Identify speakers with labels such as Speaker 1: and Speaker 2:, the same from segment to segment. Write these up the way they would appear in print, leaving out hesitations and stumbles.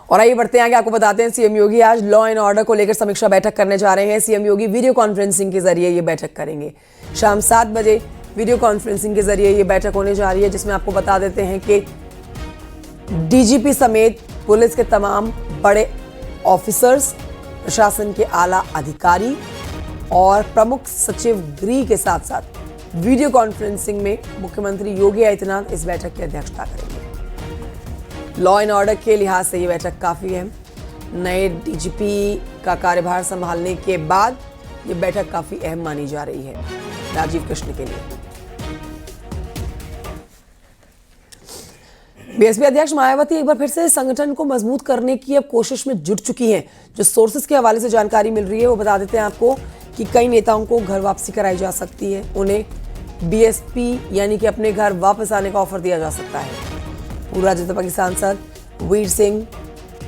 Speaker 1: और आइए बढ़ते हैं आगे, आपको बताते हैं सीएम योगी आज लॉ एंड ऑर्डर को लेकर समीक्षा बैठक करने जा रहे हैं। सीएम योगी वीडियो कॉन्फ्रेंसिंग के जरिए ये बैठक करेंगे। शाम 7 बजे वीडियो कॉन्फ्रेंसिंग के जरिए ये बैठक होने जा रही है, जिसमें आपको बता देते हैं कि डीजीपी समेत पुलिस के तमाम बड़े ऑफिसर्स, प्रशासन के आला अधिकारी और प्रमुख सचिव गृह के साथ साथ वीडियो कॉन्फ्रेंसिंग में मुख्यमंत्री योगी आदित्यनाथ इस बैठक की अध्यक्षता करेंगे। लॉ एंड ऑर्डर के लिहाज से ये बैठक काफी है। नए डीजीपी का कार्यभार संभालने के बाद ये बैठक काफी अहम मानी जा रही है राजीव कृष्ण के लिए। बीएसपी अध्यक्ष मायावती एक बार फिर से संगठन को मजबूत करने की अब कोशिश में जुट चुकी हैं। जो सोर्सेस के हवाले से जानकारी मिल रही है वो बता देते हैं आपको कि कई नेताओं को घर वापसी कराई जा सकती है। उन्हें बीएसपी यानी कि अपने घर वापस आने का ऑफर दिया जा सकता है। पूर्व राज्यसभा के सांसद वीर सिंह,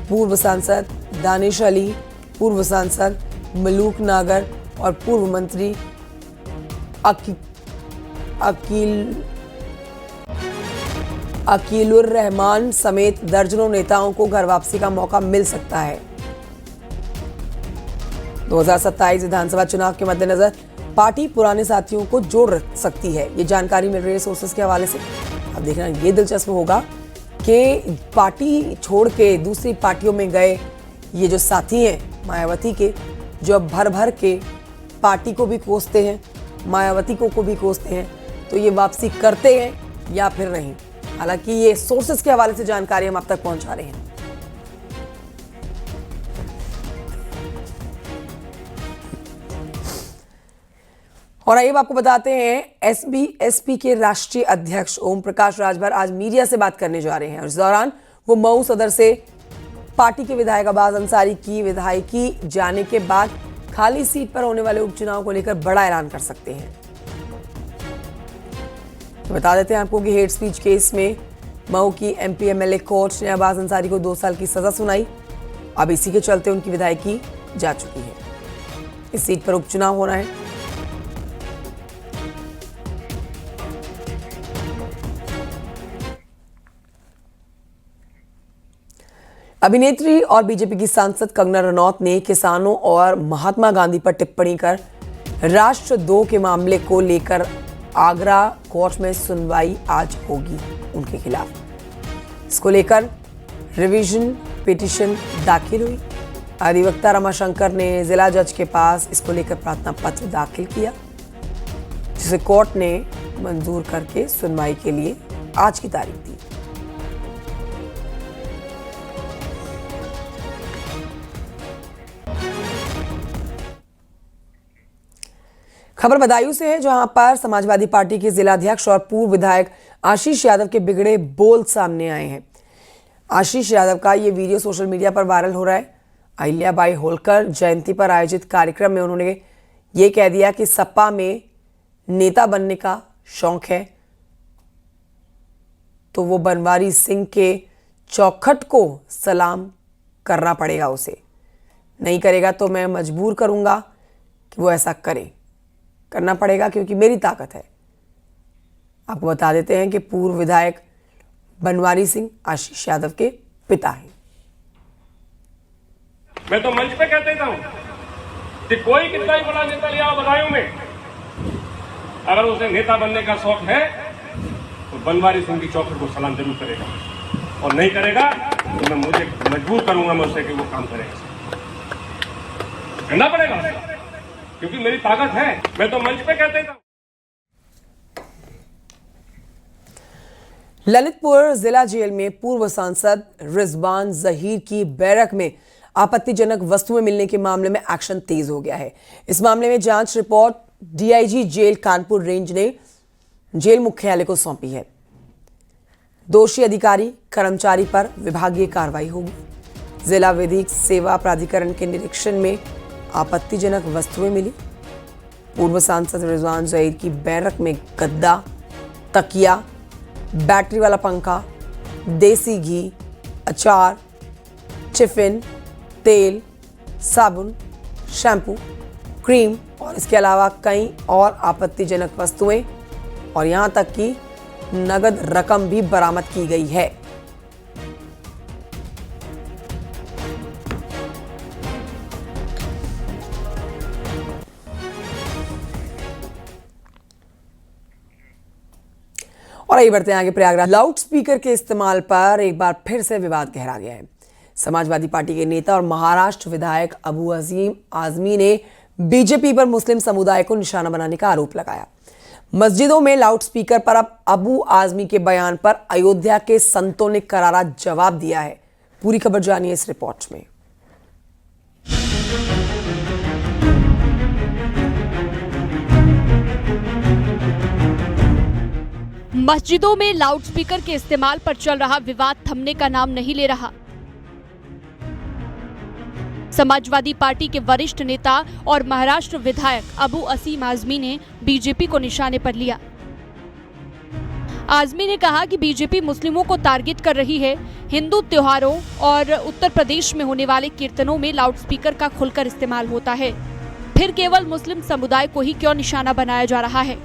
Speaker 1: पूर्व सांसद दानिश अली, पूर्व सांसद मलूक नागर और पूर्व मंत्री अकीलुर रहमान समेत दर्जनों नेताओं को घर वापसी का मौका मिल सकता है। 2027 विधानसभा चुनाव के मद्देनजर पार्टी पुराने साथियों को जोड़ सकती है, ये जानकारी मिल रही है सोर्सेस के हवाले से। अब देखना ये दिलचस्प होगा कि पार्टी छोड़ के दूसरी पार्टियों में गए ये जो साथी हैं मायावती के, जो अब भर भर के पार्टी को भी कोसते हैं, मायावती को भी कोसते हैं, तो ये वापसी करते हैं या फिर नहीं। हालांकि ये सोर्सेस के हवाले से जानकारी हम आप तक पहुंचा रहे हैं। और आइए आपको बताते हैं एसबीएसपी के राष्ट्रीय अध्यक्ष ओम प्रकाश राजभर आज मीडिया से बात करने जा रहे हैं। इस दौरान वो मऊ सदर से पार्टी के विधायक अब्बास अंसारी की विधायकी जाने के बाद खाली सीट पर होने वाले उपचुनाव को लेकर बड़ा ऐलान कर सकते हैं। तो बता देते हैं आपको कि हेट स्पीच केस में मऊ की एमपी एमएलए कोर्ट ने अब्बास अंसारी को 2 साल की सजा सुनाई। अब इसी के चलते उनकी विधायकी जा चुकी है। इस सीट पर उपचुनाव होना है। अभिनेत्री और बीजेपी की सांसद कंगना रनौत ने किसानों और महात्मा गांधी पर टिप्पणी कर राष्ट्र 2 के मामले को लेकर आगरा कोर्ट में सुनवाई आज होगी उनके खिलाफ। इसको लेकर रिवीजन पिटीशन दाखिल हुई। अधिवक्ता रमाशंकर ने जिला जज के पास इसको लेकर प्रार्थना पत्र दाखिल किया, जिसे कोर्ट ने मंजूर करके सुनवाई के लिए आज की तारीख दी। खबर बदायूं से है, जहां पर समाजवादी पार्टी के जिलाध्यक्ष और पूर्व विधायक आशीष यादव के बिगड़े बोल सामने आए हैं। आशीष यादव का ये वीडियो सोशल मीडिया पर वायरल हो रहा है। अहिल्याबाई होलकर जयंती पर आयोजित कार्यक्रम में उन्होंने ये कह दिया कि सपा में नेता बनने का शौक है तो वो बनवारी सिंह के चौखट को सलाम करना पड़ेगा, उसे नहीं करेगा तो मैं मजबूर करूंगा कि वो ऐसा करना पड़ेगा क्योंकि मेरी ताकत है। आपको बता देते हैं कि पूर्व विधायक बनवारी सिंह आशीष यादव के पिता हैं।
Speaker 2: मैं तो मंच पे कह देता हूं कि कोई कितना ही बड़ा नेता लिया बदायूं में, अगर उसे नेता बनने का शौक है तो बनवारी सिंह की चौखट को सलाम जरूर करेगा, और नहीं करेगा तो मैं मुझे मजबूर करूंगा मैं उससे कि वो काम करेगा, करना पड़ेगा क्योंकि मेरी ताकत है। मैं तो मंच पे कह देता हूं।
Speaker 1: ललितपुर जिला जेल में पूर्व सांसद रिजवान जहीर की बैरक में आपत्तिजनक वस्तुएं मिलने के मामले में एक्शन तेज हो गया है। इस मामले में जांच report DIG jail Kanpur range ने जेल मुख्यालय को सौंपी है। दोषी अधिकारी कर्मचारी पर विभागीय कार्रवाई होगी। जिला विधिक सेवा प्राधिकरण के निरीक्षण में आपत्तिजनक वस्तुएं मिली। पूर्व सांसद रिजवान जहीर की बैरक में गद्दा, तकिया, बैटरी वाला पंखा, देसी घी, अचार, टिफिन, तेल, साबुन, शैम्पू, क्रीम और इसके अलावा कई और आपत्तिजनक वस्तुएं और यहां तक कि नगद रकम भी बरामद की गई है। और आइए बढ़ते हैं आगे। प्रयागराज लाउड स्पीकर के इस्तेमाल पर एक बार फिर से विवाद गहरा गया है। समाजवादी पार्टी के नेता और महाराष्ट्र विधायक अबू अजीम आजमी ने बीजेपी पर मुस्लिम समुदाय को निशाना बनाने का आरोप लगाया। मस्जिदों में लाउड स्पीकर पर अब अबू आजमी के बयान पर अयोध्या के संतों ने करारा जवाब दिया है। पूरी खबर जानिए इस रिपोर्ट में।
Speaker 3: मस्जिदों में लाउडस्पीकर के इस्तेमाल पर चल रहा विवाद थमने का नाम नहीं ले रहा। समाजवादी पार्टी के वरिष्ठ नेता और महाराष्ट्र विधायक अबू असीम आजमी ने बीजेपी को निशाने पर लिया। आजमी ने कहा कि बीजेपी मुस्लिमों को टारगेट कर रही है। हिंदू त्योहारों और उत्तर प्रदेश में होने वाले कीर्तनों में लाउडस्पीकर का खुलकर इस्तेमाल होता है, फिर केवल मुस्लिम समुदाय को ही क्यों निशाना बनाया जा रहा है।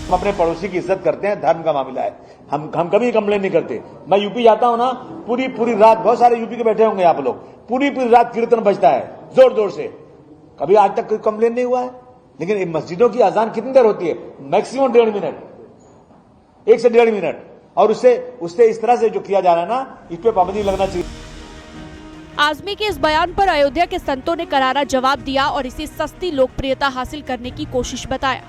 Speaker 4: हम अपने पड़ोसी की इज्जत करते हैं, धर्म का मामला है, हम कभी कंप्लेन नहीं करते। मैं यूपी जाता हूं ना, पूरी रात, बहुत सारे यूपी के बैठे होंगे आप लोग, पूरी रात कीर्तन बजता है जोर जोर से, कभी आज तक कोई कंप्लेन नहीं हुआ है। लेकिन मस्जिदों की अजान कितनी देर होती है? मैक्सिमम 1.5 मिनट, 1 से 1.5 मिनट, और उससे इस तरह से जो किया जा रहा है ना, इस पे पाबंदी लगना चाहिए।
Speaker 3: आजमी के इस बयान पर अयोध्या के संतों ने करारा जवाब दिया और इसे सस्ती लोकप्रियता हासिल करने की कोशिश बताया।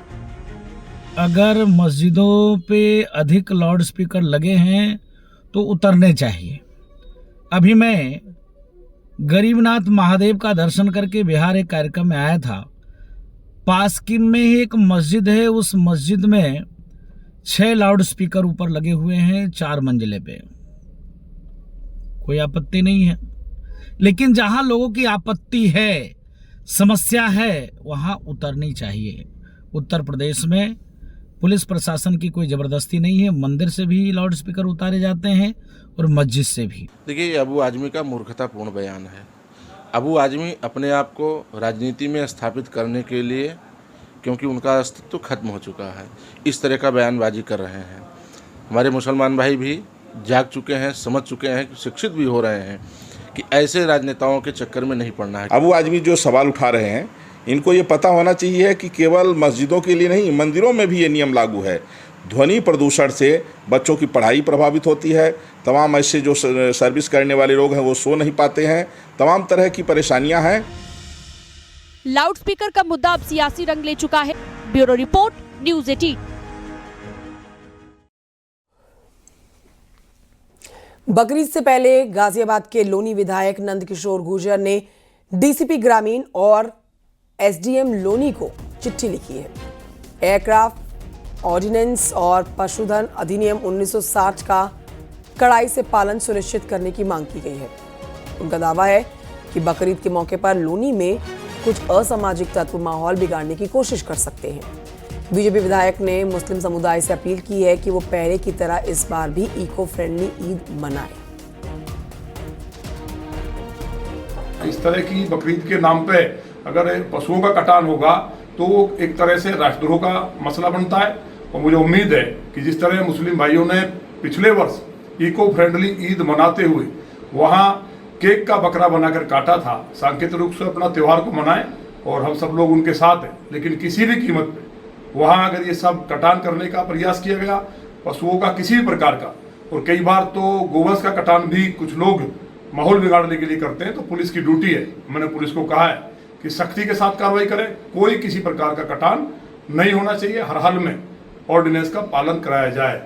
Speaker 5: अगर मस्जिदों पे अधिक लाउड स्पीकर लगे हैं तो उतरने चाहिए। अभी मैं गरीबनाथ महादेव का दर्शन करके बिहार एक कार्यक्रम में आया था। पास की में ही एक मस्जिद है, उस मस्जिद में 6 लाउड स्पीकर ऊपर लगे हुए हैं, 4 मंजिले पे। कोई आपत्ति नहीं है, लेकिन जहां लोगों की आपत्ति है, समस्या है, वहां उतरनी चाहिए। उत्तर प्रदेश में पुलिस प्रशासन की कोई जबरदस्ती नहीं है, मंदिर से भी लाउड स्पीकर उतारे जाते हैं और मस्जिद से भी।
Speaker 6: देखिए, अबू आजमी का मूर्खतापूर्ण बयान है। अबू आजमी अपने आप को राजनीति में स्थापित करने के लिए, क्योंकि उनका अस्तित्व खत्म हो चुका है, इस तरह का बयानबाजी कर रहे हैं। हमारे मुसलमान भाई भी जाग चुके हैं, समझ चुके हैं, शिक्षित भी हो रहे हैं कि ऐसे राजनेताओं के चक्कर में नहीं पड़ना है।
Speaker 7: अबू आजमी जो सवाल उठा रहे हैं, इनको ये पता होना चाहिए कि केवल मस्जिदों के लिए नहीं, मंदिरों में भी ये नियम लागू है। ध्वनि प्रदूषण से बच्चों की पढ़ाई प्रभावित होती है, तमाम ऐसे जो सर्विस करने वाले लोग हैं वो सो नहीं पाते हैं, तमाम तरह की परेशानियां हैं।
Speaker 3: लाउडस्पीकर का मुद्दा अब सियासी रंग ले चुका है। Bureau report, news 18।
Speaker 1: बकरीद से पहले गाजियाबाद के लोनी विधायक नंदकिशोर गुर्जर ने डीसीपी ग्रामीण और एसडीएम लोनी को चिट्ठी लिखी है। एयरक्राफ्ट ऑर्डिनेंस और पशुधन अधिनियम 1960 का कड़ाई से पालन सुनिश्चित करने की मांग की गई है। उनका दावा है कि बकरीद के मौके पर लोनी में कुछ असामाजिक तत्व माहौल बिगाड़ने की कोशिश कर सकते हैं। बीजेपी विधायक ने मुस्लिम समुदाय से अपील की है कि वो पहले की तरह इस बार भी इको फ्रेंडली ईद मनाए।
Speaker 8: इस तरह की बकरीद के नाम पे अगर पशुओं का कटान होगा तो एक तरह से राष्ट्रद्रोह का मसला बनता है। और मुझे उम्मीद है कि जिस तरह मुस्लिम भाइयों ने पिछले वर्ष इको फ्रेंडली ईद मनाते हुए वहाँ केक का बकरा बनाकर काटा था, सांकेतिक रूप से अपना त्यौहार को मनाएं और हम सब लोग उनके साथ हैं। लेकिन किसी भी कीमत पे वहाँ अगर ये सब कटान करने का प्रयास किया गया, पशुओं का किसी भी प्रकार का, और कई बार तो गोवंश का कटान भी कुछ लोग माहौल बिगाड़ने के लिए करते हैं, तो पुलिस की ड्यूटी है, मैंने पुलिस को कहा है कि सख्ती के साथ कार्रवाई करें। कोई किसी प्रकार का कटान नहीं होना चाहिए, हर हाल में ऑर्डिनेंस का पालन कराया जाए।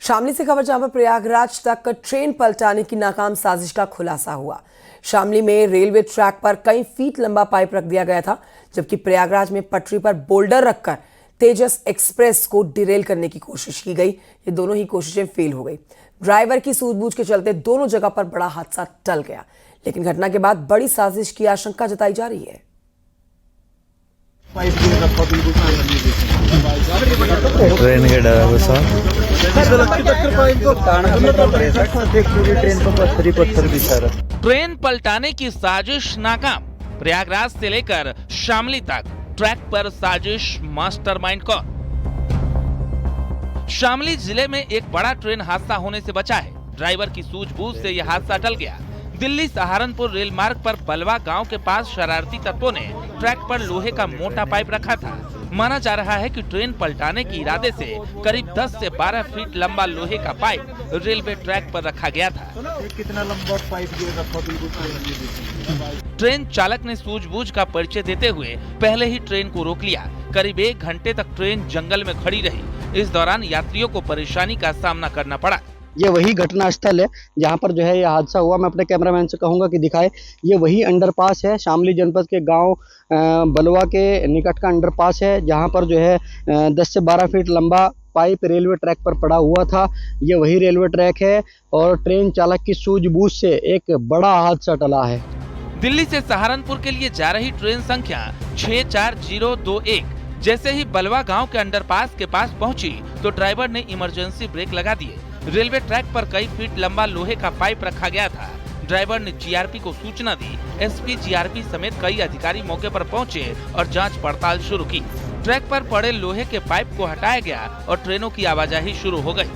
Speaker 1: शामली से खबर, जहां पर प्रयागराज तक ट्रेन पलटाने की नाकाम साजिश का खुलासा हुआ। शामली में रेलवे ट्रैक पर कई फीट लंबा पाइप रख दिया गया था, जबकि प्रयागराज में पटरी पर बोल्डर रखकर तेजस एक्सप्रेस को डिरेल करने की कोशिश की गई। ये दोनों ही कोशिशें फेल हो गई। ड्राइवर की सूझबूझ के चलते दोनों जगह पर बड़ा हादसा टल गया, लेकिन घटना के बाद बड़ी साजिश की आशंका जताई जा रही है।
Speaker 9: ट्रेन के ड्राइवर साहब
Speaker 10: ट्रेन पलटाने की साजिश नाकाम। प्रयागराज से लेकर शामली तक ट्रैक पर साजिश मास्टरमाइंड कौन? शामली जिले में एक बड़ा ट्रेन हादसा होने से बचा है। ड्राइवर की सूझबूझ से यह हादसा टल गया। दिल्ली सहारनपुर रेल मार्ग पर बलवा गांव के पास शरारती तत्वों ने ट्रैक पर लोहे का मोटा पाइप रखा था। माना जा रहा है कि ट्रेन पलटाने के इरादे से करीब 10 से 12 फीट लंबा लोहे का पाइप रेलवे ट्रैक पर रखा गया था।
Speaker 9: कितना लंबा पाइप ये रखा बिल्कुल।
Speaker 10: ट्रेन चालक ने सूझबूझ का परिचय देते हुए पहले ही ट्रेन को रोक लिया। करीब 1 घंटे तक ट्रेन जंगल में खड़ी रही। इस दौरान यात्रियों को परेशानी का सामना करना पड़ा।
Speaker 11: ये वही घटना स्थल है जहाँ पर जो है ये हादसा हुआ। मैं अपने कैमरामैन से कहूँगा कि दिखाए, ये वही अंडरपास है, शामली जनपद के गांव बलवा के निकट का अंडरपास है, जहाँ पर जो है 10 से 12 फीट लंबा पाइप रेलवे ट्रैक पर पड़ा हुआ था। ये वही रेलवे ट्रैक है और ट्रेन चालक की सूझबूझ से एक बड़ा हादसा टला है।
Speaker 10: दिल्ली से सहारनपुर के लिए जा रही ट्रेन संख्या 64021 जैसे ही बलवा गांव के अंडरपास के पास पहुंची तो ड्राइवर ने इमरजेंसी ब्रेक लगा दिए। रेलवे ट्रैक पर कई फीट लंबा लोहे का पाइप रखा गया था। ड्राइवर ने जीआरपी को सूचना दी। एसपी जीआरपी समेत कई अधिकारी मौके पर पहुंचे और जांच पड़ताल शुरू की। ट्रैक पर पड़े लोहे के पाइप को हटाया गया और ट्रेनों की आवाजाही शुरू हो गई।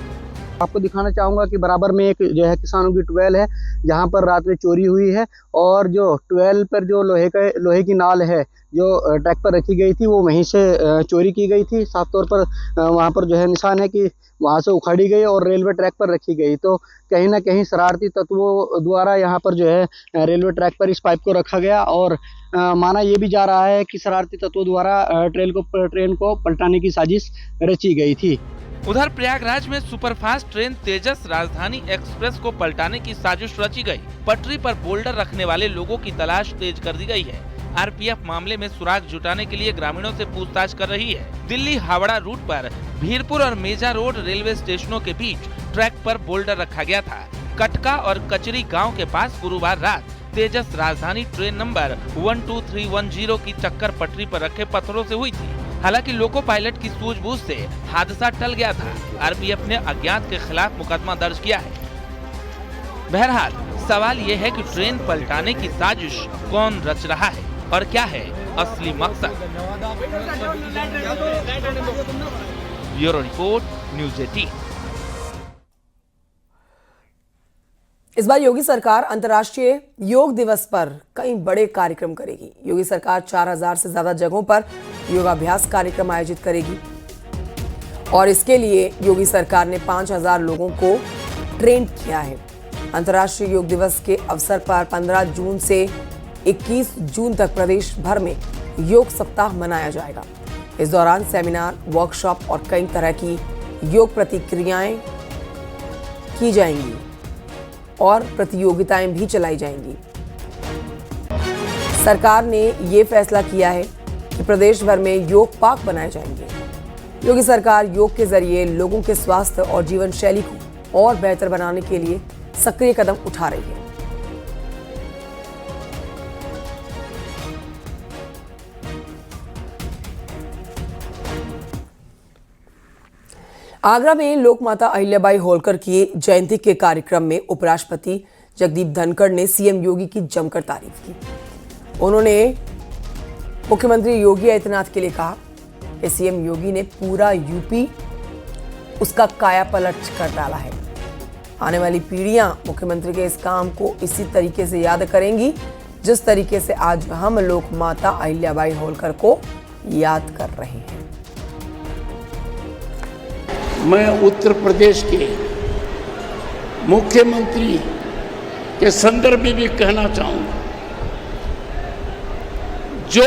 Speaker 11: आपको दिखाना चाहूँगा कि बराबर में एक जो है किसानों की ट्वेल है, जहाँ पर रात में चोरी हुई है और जो ट्वेल पर जो लोहे की नाल है जो ट्रैक पर रखी गई थी वो वहीं से चोरी की गई थी। साफ तौर पर वहाँ पर जो है निशान है कि वहाँ से उखाड़ी गई और रेलवे ट्रैक पर रखी गई। तो कहीं ना कहीं शरारती तत्वों द्वारा यहाँ पर जो है रेलवे ट्रैक पर इस पाइप को रखा गया और माना ये भी जा रहा है कि शरारती तत्वों द्वारा ट्रेन को पलटाने की साजिश रची गई थी।
Speaker 10: उधर प्रयागराज में सुपरफास्ट ट्रेन तेजस राजधानी एक्सप्रेस को पलटाने की साजिश रची गई। पटरी पर बोल्डर रखने वाले लोगों की तलाश तेज कर दी गई है। आरपीएफ मामले में सुराग जुटाने के लिए ग्रामीणों से पूछताछ कर रही है। दिल्ली हावड़ा रूट पर भीरपुर और मेजा रोड रेलवे स्टेशनों के बीच ट्रैक पर बोल्डर रखा गया था। कटका और कचरी गांव के पास गुरुवार रात तेजस राजधानी ट्रेन नंबर 12310 की टक्कर पटरी पर रखे पत्थरों से हुई थी। हालांकि लोको पायलट की सूझबूझ से हादसा टल गया था। आरपीएफ ने अज्ञात के खिलाफ मुकदमा दर्ज किया है। बहरहाल सवाल ये है कि ट्रेन पलटाने की साजिश कौन रच रहा है और क्या है असली मकसद। Bureau report, news 18।
Speaker 1: इस बार योगी सरकार अंतर्राष्ट्रीय योग दिवस पर कई बड़े कार्यक्रम करेगी। योगी सरकार 4000 से ज्यादा जगहों पर योगाभ्यास कार्यक्रम आयोजित करेगी और इसके लिए योगी सरकार ने 5000 लोगों को ट्रेन किया है। अंतर्राष्ट्रीय योग दिवस के अवसर पर 15 जून से 21 जून तक प्रदेश भर में योग सप्ताह मनाया जाएगा। इस दौरान सेमिनार, वर्कशॉप और कई तरह की योग प्रतिक्रियाएं की जाएंगी और प्रतियोगिताएं भी चलाई जाएंगी। सरकार ने ये फैसला किया है कि प्रदेश भर में योग पार्क बनाए जाएंगे। योगी सरकार योग के जरिए लोगों के स्वास्थ्य और जीवन शैली को और बेहतर बनाने के लिए सक्रिय कदम उठा रही है। आगरा में लोकमाता अहिल्याबाई होलकर की जयंती के कार्यक्रम में उपराष्ट्रपति जगदीप धनखड़ ने सीएम योगी की जमकर तारीफ की। उन्होंने मुख्यमंत्री योगी आदित्यनाथ के लिए कहा कि सीएम योगी ने पूरा यूपी उसका कायापलट कर डाला है। आने वाली पीढ़ियां मुख्यमंत्री के इस काम को इसी तरीके से याद करेंगी जिस तरीके से आज हम लोग माता अहिल्याबाई होलकर को याद कर रहे हैं।
Speaker 12: मैं उत्तर प्रदेश के मुख्यमंत्री के संदर्भ में भी कहना चाहूंगा, जो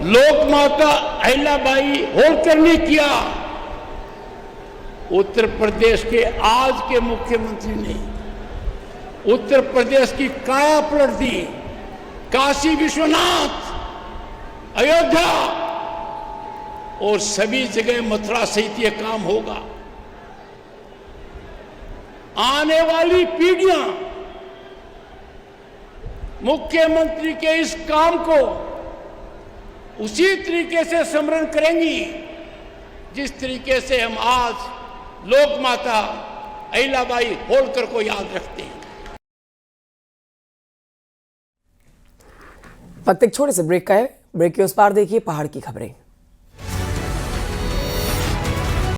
Speaker 12: लोकमाता अहिल्याबाई होलकर ने किया, उत्तर प्रदेश के आज के मुख्यमंत्री ने उत्तर प्रदेश की काया पलट दी। काशी विश्वनाथ, अयोध्या और सभी जगह मथुरा सहित यह काम होगा। आने वाली पीढ़ियां मुख्यमंत्री के इस काम को उसी तरीके से स्मरण करेंगी जिस तरीके से हम आज लोकमाता अहिल्याबाई होलकर को याद रखते हैं।
Speaker 1: वक्त एक छोटे से ब्रेक का है। ब्रेक के उस पार देखिए पहाड़ की खबरें।